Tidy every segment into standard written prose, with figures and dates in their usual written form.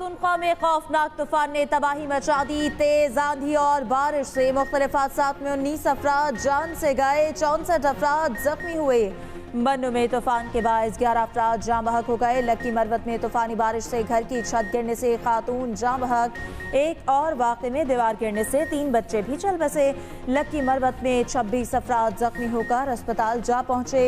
पख्तूनख्वा में खौफनाक तूफान ने तबाही मचा दी। तेज आंधी और बारिश से मुख्तलिफ हादसात में 19 अफराद जान से गए, 64 अफराद जख्मी हुए। मन्नू में तूफान के बायस 11 अफराद जाँ बहक हो गए। लक्की मरवत में तूफानी बारिश से घर की छत गिरने से खातून जाँ बहक। एक और वाक़े में दीवार गिरने से 3 बच्चे भी चल बसे। लक्की मरवत में 26 अफराद जख्मी होकर अस्पताल जा पहुंचे।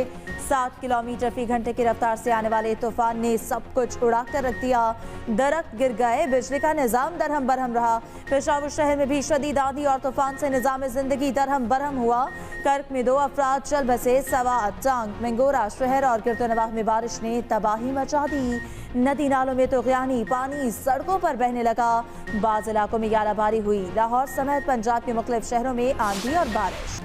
7 किलोमीटर फी घंटे की रफ्तार से आने वाले तूफान ने सब कुछ उड़ा कर रख दिया। दरख्त गिर गए, बिजली का निज़ाम दरहम बरहम रहा। पेशावर शहर में भी शदीद आंधी और तूफान से निज़ाम जिंदगी दरहम बरहम हुआ। कर्क में 2 अफराद चल बसे। सवात, टांग, मंगोरा शहर और गिरदोनवाह में बारिश ने तबाही मचा दी। नदी नालों में तुग़यानी पानी सड़कों पर बहने लगा। बाज़ इलाकों में यालाबारी हुई। लाहौर समेत पंजाब के मुख्तलिफ शहरों में आंधी और बारिश।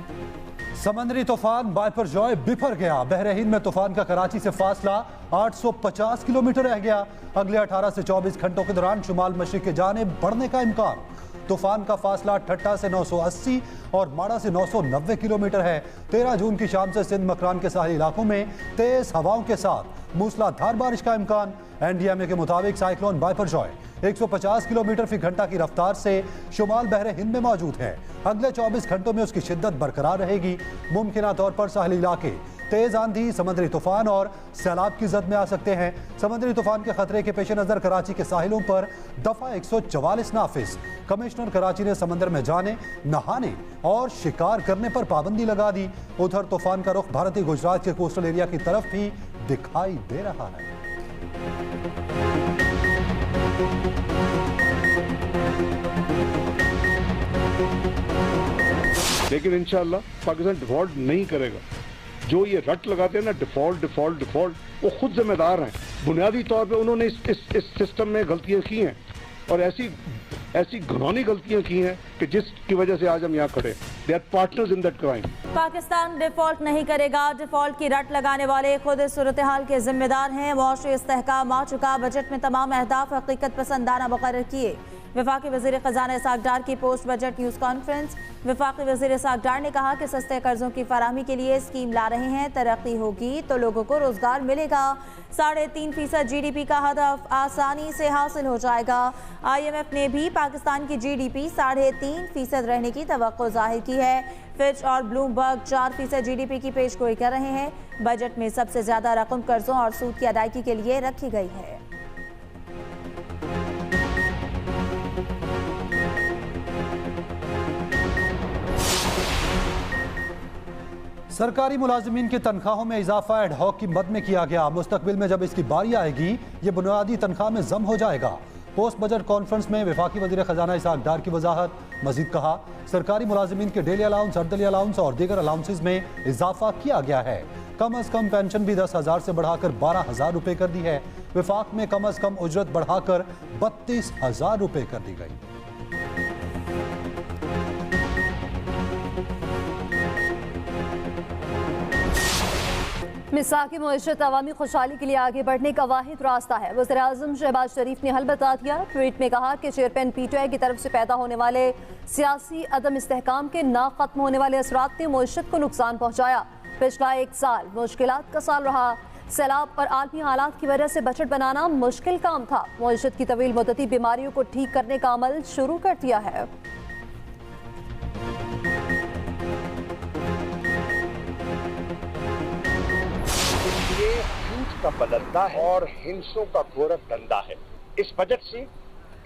समंदरी तूफान बायपरजॉय बिफर गया। बहरीन में तूफान का कराची से फासला 850 किलोमीटर रह गया। अगले 18 से 24 घंटों के दौरान शुमाल मशरिक की जानिब बढ़ने का इम्कान। तूफान का फासला ठट्टा से 980 और माड़ा से 990 किलोमीटर है। 13 जून की शाम से सिंध मकरान के साहली इलाकों में तेज हवाओं के साथ मूसलाधार बारिश का इम्कान। एनडीएमए के मुताबिक साइक्लोन बायपरजॉय 150 किलोमीटर फी घंटा की रफ्तार से शुमाल बहरे हिंद में मौजूद है। अगले 24 घंटों में उसकी शिद्दत बरकरार रहेगी। मुमकिना तौर पर साहली इलाके तेज आंधी, समुद्री तूफान और सैलाब की जद में आ सकते हैं। समुद्री तूफान के खतरे के पेश नजर कराची के साहिलों पर दफा 144 नाफिज। कमिश्नर कराची ने समंदर में जाने, नहाने और शिकार करने पर पाबंदी लगा दी। उधर तूफान का रुख भारतीय गुजरात के कोस्टल एरिया की तरफ भी दिखाई दे रहा है। लेकिन इंशाअल्लाह पाकिस्तान डिफॉल्ट नहीं करेगा। जो ये रट लगाते हैं ना, डिफॉल्ट डिफॉल्ट डिफॉल्ट, वो खुद जिम्मेदार हैं। बुनियादी तौर पे उन्होंने इस सिस्टम में गलतियां की हैं और ऐसी घिनौनी गलतियां की हैं कि जिसकी वजह से आज हम यहाँ खड़े। They are partners in that crime. Pakistan default नहीं करेगा। डिफॉल्ट की रट लगाने वाले खुद इस सूरत हाल के जिम्मेदार हैं। मुआशी इस्तेहकाम आ चुका। बजट में तमाम अहदाफ हकीकत पसंदाना मुकर्रर किए। वफाकी वज़ीर ख़जाना इसाक डार की पोस्ट बजट न्यूज़ कॉन्फ्रेंस। वफाकी वज़ीर इसाक डार ने कहा कि सस्ते कर्जों की फराहमी के लिए स्कीम ला रहे हैं। तरक्की होगी तो लोगों को रोजगार मिलेगा। 3.5% GDP का हदफ आसानी से हासिल हो जाएगा। IMF ने भी पाकिस्तान की GDP 3.5% रहने की तवक्को जाहिर की है। फिच और ब्लूमबर्ग 4% GDP की पेशगोई कर रहे हैं। बजट में सबसे ज्यादा रकम कर्जों और सूद की अदायगी के लिए रखी गई है। सरकारी मुलाजिमीन की तनख्वाहों में इजाफा एड हॉक की मद में किया गया। मुस्तकबिल में जब इसकी बारी आएगी ये बुनियादी तनख्वाह में जम हो जाएगा। पोस्ट बजट कॉन्फ्रेंस में वफाकी वज़ीर ख़जाना इसाक डार की वजाहत। मजीद कहा, सरकारी मुलाजिमीन के डेली अलाउंस, अर्दली अलाउंस और दीगर अलाउंसेज में इजाफा किया गया है। कम अज़ कम पेंशन भी 10,000 से बढ़ाकर 12,000 रुपये कर दी है। वफाक में कम अज़ कम उजरत बढ़ाकर 32,000 रुपये कर दी गई। मिसाकी मुआशरत अवामी खुशहाली के लिए आगे बढ़ने का वाहिद रास्ता है। वज़ीर आज़म शहबाज शरीफ ने हल बता दिया। ट्वीट में कहा कि चेयरमैन PTI की तरफ से पैदा होने वाले सियासी अदम इस्तेहकाम के ना खत्म होने वाले असरात ने मुआशरत को नुकसान पहुँचाया। पिछला 1 साल मुश्किलात का साल रहा। सैलाब और आलमी हालात की वजह से बजट बनाना मुश्किल काम था। मुआशरत की तवील मुद्दती बीमारियों को ठीक करने का अमल शुरू कर दिया है। ये झूठ का बदंदा है और हिंसों का गोरख धंधा है। इस बजट से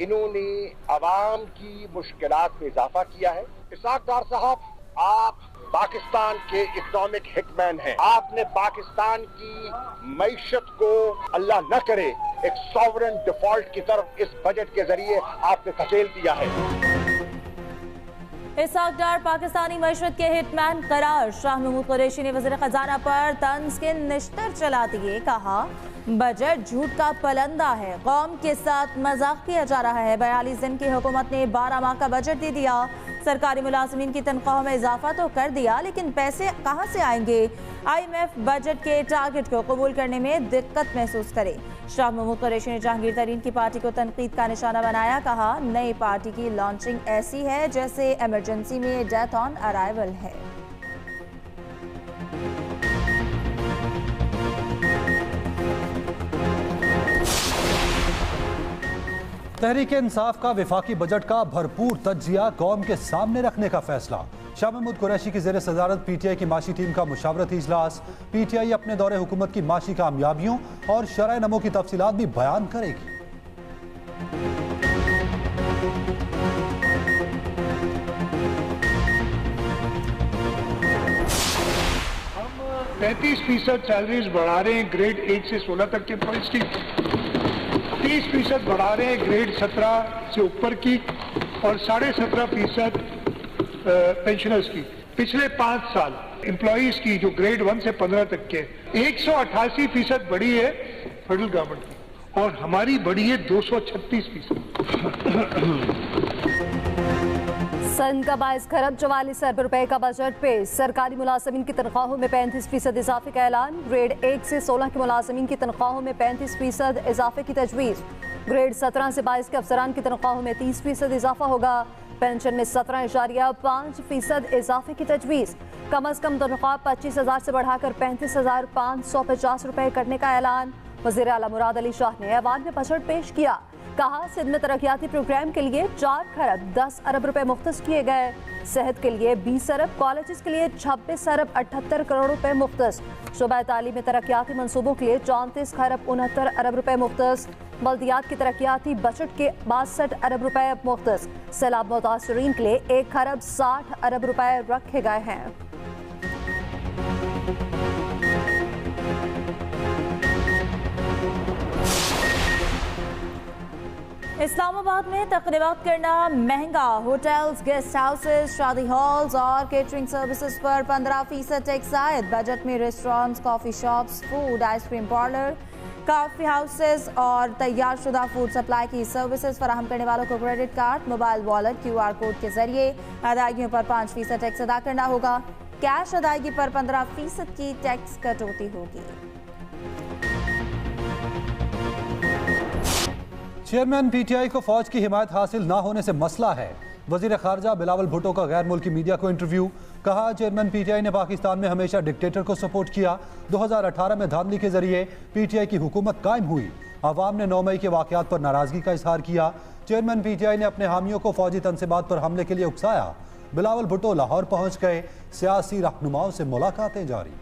इन्होंने आवाम की मुश्किलात में इजाफा किया है। इसाक डार साहब, आप पाकिस्तान के इकोनॉमिक हिटमैन हैं। आपने पाकिस्तान की मईशत को अल्लाह न करे एक सॉवरेन डिफॉल्ट की तरफ इस बजट के जरिए आपने धकेल दिया है। इसाक डार पाकिस्तानी मईशत के हिटमैन करार। शाह महमूद कुरैशी ने वज़ीर ख़जाना पर तंज के निश्तर चला दिए। कहा, बजट झूठ का पलंदा है। कौम के साथ मजाक किया जा रहा है। 42 दिन की हुकूमत ने 12 माह का बजट दे दिया। सरकारी मुलाजिमीन की तनख्वाहों में इजाफा तो कर दिया, लेकिन पैसे कहाँ से आएंगे? IMF बजट के टारगेट को कबूल करने में दिक्कत महसूस करे। शाह महमूद कुरैशी ने जहांगीर तरीन की पार्टी को तनकीद का निशाना बनाया। कहा, नई पार्टी की लॉन्चिंग ऐसी है जैसे इमरजेंसी में डेथ ऑन अराइवल है। तहरीक इंसाफ का वफाकी बजट का भरपूर तज्जिया कौम के सामने रखने का फैसला। शाह महमूद कुरैशी की ज़ेर सदारत पीटीआई की माशी टीम का मुशावरती इजलास। पीटीआई अपने दौरे हुकूमत की माशी कामयाबियों और शरह नमो की तफसीलात भी बयान करेगी। 35% सैलरीज बढ़ा रहे हैं ग्रेड 8 से 16 तक के एम्प्लॉइज की, 30% बढ़ा रहे हैं ग्रेड 17 से ऊपर की और 17.5% पेंशनर्स की। पिछले 5 साल एम्प्लॉइज की जो ग्रेड 1 से 15 तक के 188% बढ़ी है फेडरल गवर्नमेंट की और हमारी बढ़ी है 236%। सन का 22 खरब 44 अरब रुपए का बजट पेश। सरकारी मुलाजमीन की तनख्वाहों में 35% इजाफे का ऐलान। ग्रेड 1 से 16 के मुलाजमीन की तनख्वाहों में 35% इजाफे की तजवीज़। ग्रेड 17 से 22 के अफसरान की तनख्वाहों में 30% इजाफा होगा। पेंशन में 17.5% इजाफे की तजवीज़। कम अज कम तनख्वाह 25,000 से बढ़ाकर 35,550 रुपए करने का ऐलान। वज़ीर आला मुराद अली शाह ने ऐवान में बजट पेश किया। कहा सिंध में तरक्याती प्रोग्राम के लिए 4 खरब 10 अरब रुपए मुख्तस किए गए। सेहत के लिए 20 अरब, कॉलेज के लिए 26 अरब 78 करोड़ रुपए मुख्तस। शोबा तालीम में तरक्याती मंसूबों के लिए 34 खरब 69 अरब रुपए मुख्तस। बल्दियात की तरक्याती बजट के 62 अरब रुपए मुख्तस। सैलाब मुतासरीन के लिए 1 खरब 60 अरब रुपए रखे गए हैं। इस्लामाबाद में तकरीबात करना महंगा। होटल्स, गेस्ट हाउसेस, शादी हॉल्स और केटरिंग सर्विसेज पर 15% टैक्स आयद। बजट में restaurants, coffee shops, food, ice cream parlour, coffee houses और तैयार शुदा फूड सप्लाई की सर्विसेज फराहम करने वालों को credit card, mobile wallet, QR code के जरिए अदायगियों पर 5% टैक्स अदा करना होगा। कैश अदायगी पर 15% की टैक्स कटौती होगी। चेयरमैन पीटीआई को फौज की हिमायत हासिल ना होने से मसला है। वजीर खारजा बिलावल भुट्टो का गैर मुल्की मीडिया को इंटरव्यू। कहा चेयरमैन पीटीआई ने पाकिस्तान में हमेशा डिक्टेटर को सपोर्ट किया। 2018 में धांधली के जरिए पीटीआई की हुकूमत कायम हुई। अवाम ने 9 मई के वाकयात पर नाराजगी का इजहार किया। चेयरमैन पीटीआई ने अपने हामियों को फौजी तनसीबात पर हमले के लिए उकसाया। बिलावल भुट्टो लाहौर पहुंच गए। सियासी रहनुमाओं से मुलाकातें जारी।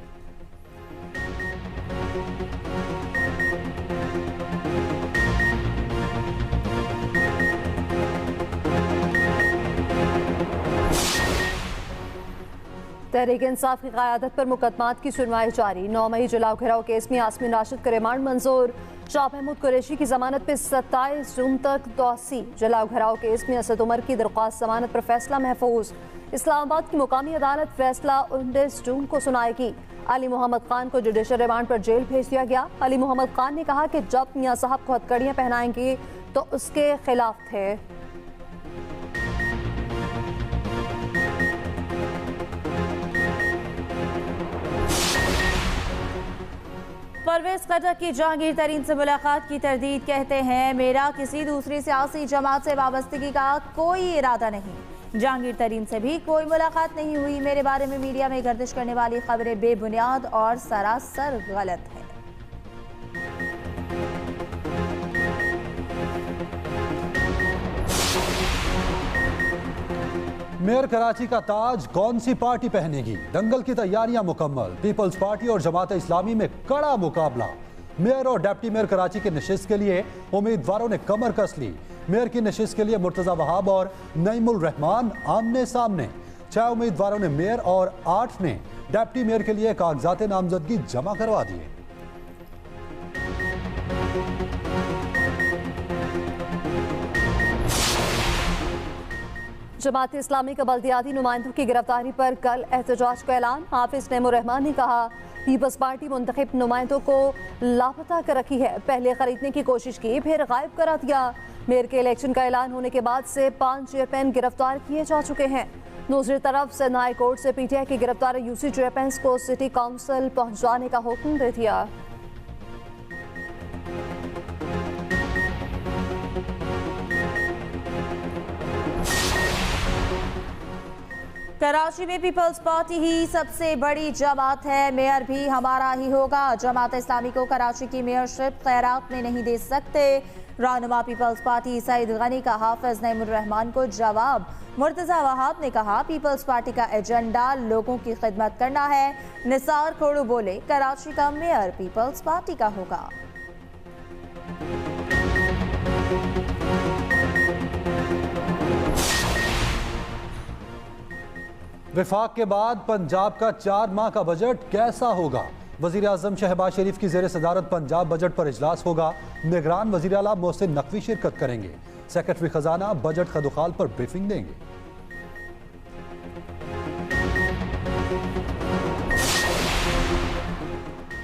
तहरीक इंसाफ की क़यादत पर मुकदमात की सुनवाई जारी। 9 मई जलाओ घेराव केस में यास्मीन राशिद का रिमांड मंजूर। शाह महमूद कुरैशी की जमानत पर 27 जून तक तौसी। जलाओ घेराव केस में असद उमर की दरख्वास्त जमानत पर फैसला महफूज। इस्लामाबाद की मुकामी अदालत फैसला 19 जून को सुनाएगी। अली मोहम्मद खान को जुडिशल रिमांड पर जेल भेज दिया गया। अली मोहम्मद खान ने कहा कि जब मियां साहब को हथकड़ियां पहनाएंगे तो उसके खिलाफ थे। परवेज खटक की जहांगीर तरीन से मुलाकात की तरदीद। कहते हैं मेरा किसी दूसरी सियासी जमात से वाबस्तगी का कोई इरादा नहीं। जहांगीर तरीन से भी कोई मुलाकात नहीं हुई। मेरे बारे में मीडिया में गर्दिश करने वाली खबरें बेबुनियाद और सरासर गलत है। मेयर कराची का ताज कौन सी पार्टी पहनेगी? दंगल की तैयारियां मुकम्मल। पीपल्स पार्टी और जमात इस्लामी में कड़ा मुकाबला। मेयर और डिप्टी मेयर कराची के नशिस्त के लिए उम्मीदवारों ने कमर कस ली। मेयर की नशिस्त के लिए मुर्तजा वहाब और नईमुल रहमान आमने सामने। 6 उम्मीदवारों ने मेयर और 8 ने डिप्टी मेयर के लिए कागजात नामजदगी जमा करवा दिए। जमात इस्लामी का बल्दियाती नुमाइंदों की गिरफ्तारी पर कल एहतजाज का ऐलान। हाफिज नईमुर रहमान ने कहा पीपल्स पार्टी मुंतखब नुमाइंदों को लापता कर रखी है। पहले खरीदने की कोशिश की, फिर गायब करा दिया। मेयर के इलेक्शन का ऐलान होने के बाद से 5 चेयरमैन गिरफ्तार किए जा चुके हैं। दूसरी तरफ सिंध हाई कोर्ट से पीटीआई के गिरफ्तार यूसी चेयरमैन को सिटी काउंसिल पहुंचाने का हुक्म दे दिया। कराची में पीपल्स पार्टी ही सबसे बड़ी जमात है। मेयर भी हमारा ही होगा। जमात इस्लामी को कराची की मेयरशिप खैरात में नहीं दे सकते। रहनुमा पीपल्स पार्टी सईद गनी का हाफिज नईमुर रहमान को जवाब। मुर्तजा वहाब ने कहा पीपल्स पार्टी का एजेंडा लोगों की खिदमत करना है। निसार खोड़ू बोले कराची का मेयर पीपल्स पार्टी का होगा। विफाक के बाद पंजाब का 4 माह का बजट कैसा होगा? वजीर आजम शहबाज शरीफ की जेर सदारत पंजाब बजट पर इजलास होगा। निगरान वजीर आला मोहसिन नकवी शिरकत करेंगे। सेक्रेटरी खजाना बजट खदुखाल पर ब्रीफिंग देंगे।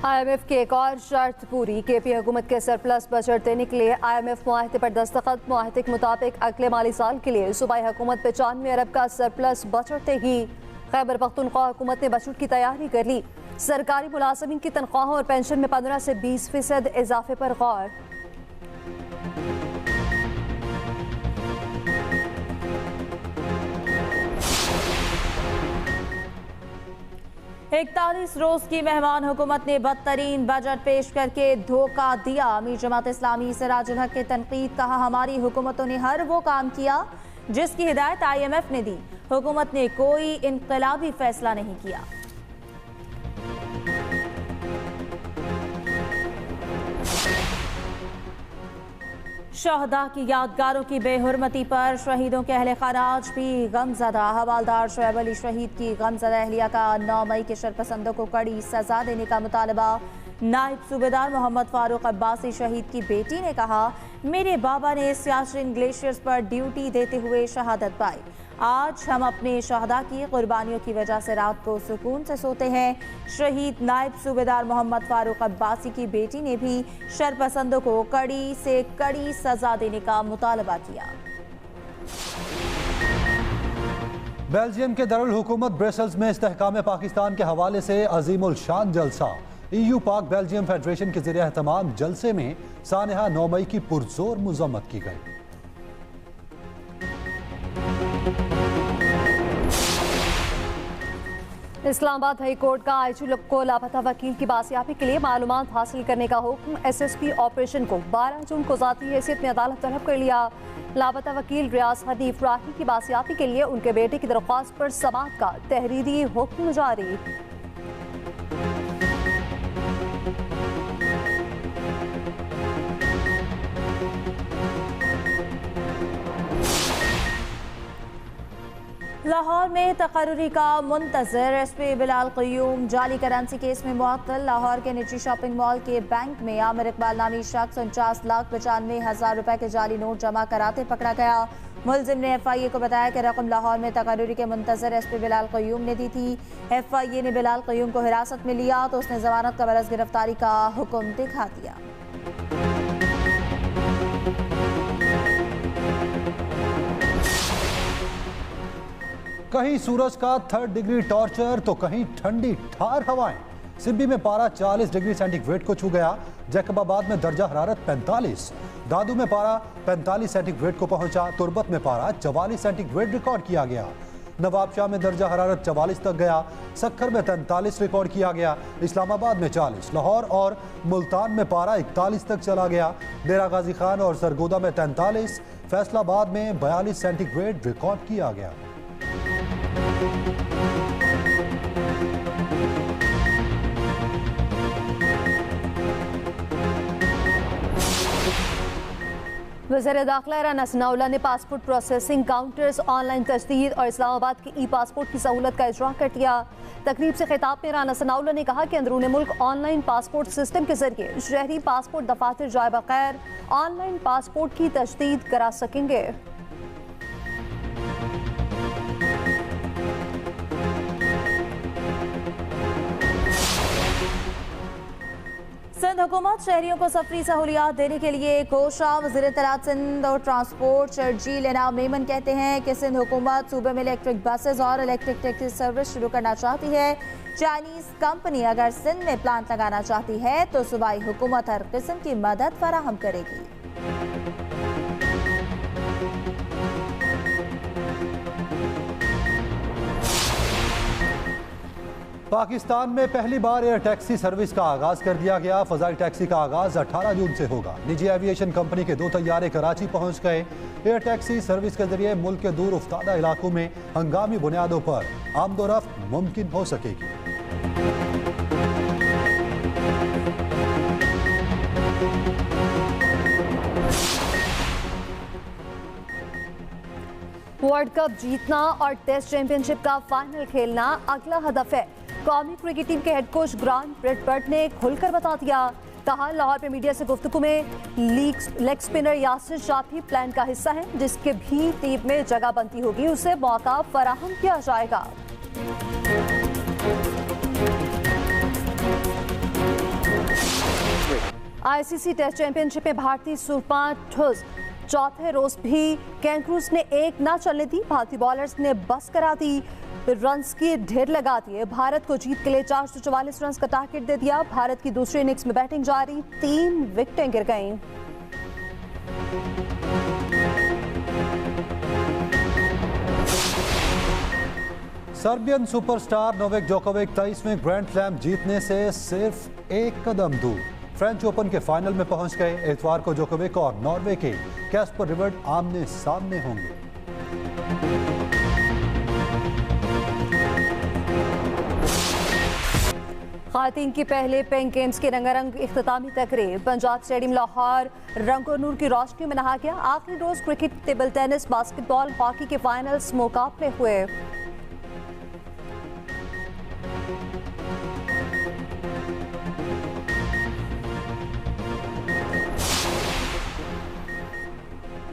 IMF की एक और शर्त पूरी। KP हुकूमत के सरप्लस बजट देने के लिए IMF मुआहदे पर दस्तखत। मुआहदे के मुताबिक अगले माली साल के लिए सूबाई हुकूमत 95 अरब का सरप्लस बजट देगी। खैबर पख्तूनख्वा हुकूमत ने बजट की तैयारी कर ली। सरकारी मुलाजमीन की तनख्वाहों और पेंशन में 15 से 20% इजाफे पर गौर। 41 रोज की मेहमान हुकूमत ने बदतरीन बजट पेश करके धोखा दिया। अमीर जमात इस्लामी सिराजुल हक के तनकीद। कहा हमारी हुकूमतों ने हर वो काम किया जिसकी हिदायत IMF ने दी। हुकूमत ने कोई इनकलाबी फैसला नहीं किया। शहदा की यादगारों की बेहुरमती पर शहीदों के अहले खाना आज भी गमज़दा। हवालदार शोएब अली शहीद की गमज़दा अहलिया का 9 मई के शरपसंदों को कड़ी सजा देने का मुतालबा। नायब सूबेदार मोहम्मद फारूक अब्बासी शहीद की बेटी ने कहा मेरे बाबा ने सियाचिन ग्लेशियर्स पर ड्यूटी देते हुए शहादत पाई। आज हम अपने शहदा की कुर्बानियों की वजह से रात को सुकून से सोते हैं। शहीद नायब सूबेदार मोहम्मद फारूक अब्बासी की बेटी ने भी शरपसंदों को कड़ी से कड़ी सजा देने का मुतालबा किया। बेल्जियम के दरुल हुकूमत ब्रसेल्स में इस्तेहकाम पाकिस्तान के हवाले से अजीमुल शान जलसा। EU पाक बेल्जियम फेडरेशन के ज़रिए एहतमाम जलसे में सानहा 9 मई की पुरजोर मज़म्मत की गई। इस्लामाबाद हाई कोर्ट का IG को लापता वकील की बासियाबी के लिए मालूमात हासिल करने का हुक्म। SSP ऑपरेशन को 12 जून को ज़ाती हैसियत में अदालत तलब कर लिया। लापता वकील रियाज हनीफ राही की बासियाबी के लिए उनके बेटे की दरख्वास्त पर समाअत का तहरीरी हुक्म जारी। लाहौर में तकर्री का मुंतजर SP बिलाल क़य्यूम जाली करेंसी केस में मुअत्तल। लाहौर के निजी शॉपिंग मॉल के बैंक में आमिर इकबाल नामी शख्स 49,95,000 रुपए के जाली नोट जमा कराते पकड़ा गया। मुलजिम ने FIA को बताया कि रकम लाहौर में तकर्री के मुंतजर SP बिलाल क़य्यूम ने दी थी। FIA ने बिलाल क़य्यूम को हिरासत में लिया तो उसने जमानत का बरस गिरफ्तारी का हुक्म दिखा दिया। कहीं सूरज का 3rd डिग्री टॉर्चर तो कहीं ठंडी ठार हवाएं। सिब्बी में पारा 40 डिग्री सेंटीग्रेड को छू गया। जैकबाबाद में दर्जा हरारत 45, दादू में पारा 45 सेंटीग्रेड को पहुंचा। तुरबत में पारा 44 सेंटीग्रेड रिकॉर्ड किया गया। नवाबशाह में दर्जा हरारत 44 तक गया। सक्खर में 43 रिकॉर्ड किया गया। इस्लामाबाद में 40, लाहौर और मुल्तान में पारा 41 तक चला गया। डेरा गाजी खान और सरगोदा में 43, फैसलाबाद में 42 सेंटीग्रेड रिकॉर्ड किया गया। वज़ीर दाखिला राना सनाउल्लाह ने पासपोर्ट प्रोसेसिंग काउंटर्स, ऑनलाइन तजदीद और इस्लामाबाद की ई-पासपोर्ट की सहूलत का इजरा कर दिया। तकरीब से खिताब में राना सनाउल्लाह ने कहा कि अंदरूनी मुल्क ऑनलाइन पासपोर्ट सिस्टम के जरिए शहरी पासपोर्ट दफातर जाए बगैर ऑनलाइन पासपोर्ट की तजदीद करा सकेंगे। सिंध हुकूमत शहरियों को सफरी सहूलियात देने के लिए कोशा। वज़ीर इत्तलात सिंध और ट्रांसपोर्ट शर्जील इनाम मेमन कहते हैं कि सिंध हुकूमत सूबे में इलेक्ट्रिक बसेस और इलेक्ट्रिक टैक्सी सर्विस शुरू करना चाहती है। चाइनीज कंपनी अगर सिंध में प्लांट लगाना चाहती है तो सूबाई हुकूमत हर किस्म की मदद फराहम करेगी। पाकिस्तान में पहली बार एयर टैक्सी सर्विस का आगाज कर दिया गया। फजाई टैक्सी का आगाज 18 जून से होगा। निजी एविएशन कंपनी के 2 तैयारे कराची पहुंच गए। एयर टैक्सी सर्विस के जरिए मुल्क के दूर उफ्तादा इलाकों में हंगामी बुनियादों पर आमदोरफ्त मुमकिन हो सकेगी। वर्ल्ड कप जीतना और टेस्ट चैंपियनशिप का फाइनल खेलना अगला हदफ है। कौमी क्रिकेट टीम के हेड कोच ग्रांट ब्रैडबर्ट ने खुलकर बता दिया। कहा, लाहौर में मीडिया से गुफ्तगू में लेग स्पिनर यासिर शाह भी प्लान का हिस्सा है। जिसके भी टीम में जगह बनती होगी उसे मौका फराहम किया जाएगा। आईसीसी टेस्ट चैंपियनशिप में भारतीय सुपर ठुस चौथे रोज भी कैंक्रूज ने एक ना चलने दी। भारतीय बॉलर्स ने बस करा दी, रन्स की ढेर लगा दिए। भारत को जीत के लिए 444 रन का टारगेट दे दिया। भारत की दूसरी इनिंग्स में बैटिंग जारी, 3 विकेटें गिर गईं। सर्बियन सुपरस्टार नोवेक जोकोविक 23वें ग्रैंड स्लैम जीतने से सिर्फ एक कदम दूर। फ्रेंच ओपन के फाइनल में पहुंच गए। इतवार को जोकोविक और नॉर्वे के कैस्पर रिवर्ड आमने सामने होंगे। खातीन की पहले पेंक गेम्स के रंगारंग इख्तितामी तकरीब पंजाब स्टेडियम लाहौर रंगो नूर की रोशनी में नहा गया। आखिरी रोज cricket, table tennis, basketball, hockey के फाइनल्स मुकाबले हुए।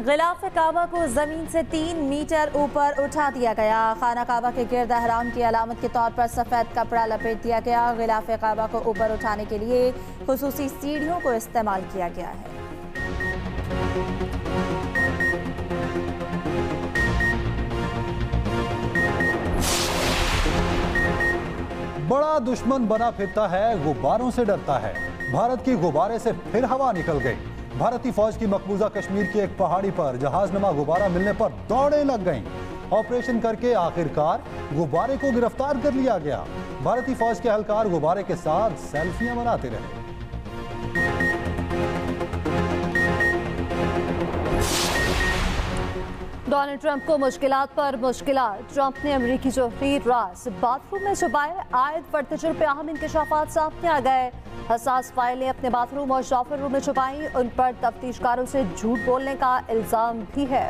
गिलाफ काबा को जमीन से 3 मीटर ऊपर उठा दिया गया। खाना काबा के गिर्द हराम की अलामत के तौर पर सफेद कपड़ा लपेट दिया गया। गिलाफ काबा को ऊपर उठाने के लिए खुसूसी सीढ़ियों को इस्तेमाल किया गया है। बड़ा दुश्मन बना फिरता है, गुब्बारों से डरता है। भारत की गुब्बारे से फिर हवा निकल गई। भारतीय फौज की मकबूजा कश्मीर की एक पहाड़ी पर जहाजनुमा गुब्बारा मिलने पर दौड़ें लग गईं। ऑपरेशन करके आखिरकार गुब्बारे को गिरफ्तार कर लिया गया। भारतीय फौज के एहलकार गुब्बारे के साथ सेल्फियां बनाते रहे। डोनाल्ड ट्रंप को मुश्किलात पर मुश्किलात। ट्रंप ने अमेरिकी जोहरी राज बाथरूम में छुपाए। आयत पर तजुर्बे अहम इंकशाफात सामने आ गए। हसास फाइलें अपने बाथरूम और शॉफर रूम में छुपाई। उन पर तफ्तीशकारों से झूठ बोलने का इल्जाम भी है।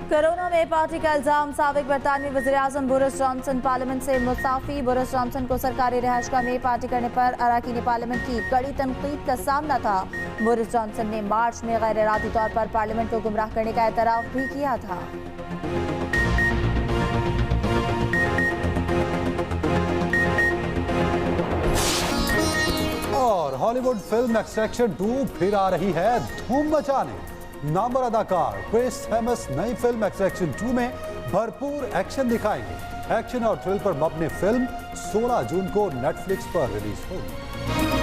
कोरोना में पार्टी का इल्जाम। साबिक बरतानवी वज़ीर-ए-आज़म बोरिस जॉनसन पार्लियामेंट से मुस्ताफी। बोरिस जॉनसन को सरकारी रिहाइशगाह में पार्टी करने पर अरकान पार्लियामेंट की कड़ी तनकीद का सामना था। बोरिस जॉनसन ने मार्च में गैर इरादी तौर पर पार्लियामेंट को गुमराह करने का एतराफ भी किया था। और हॉलीवुड फिल्म एक्सट्रैक्शन 2 फिर आ रही है धूम मचाने। नामवर अदाकार क्रिस हेम्स नई फिल्म एक्सट्रैक्शन 2 में भरपूर एक्शन दिखाएंगे। एक्शन और थ्रिल पर मबनी फिल्म 16 जून को नेटफ्लिक्स पर रिलीज होगी।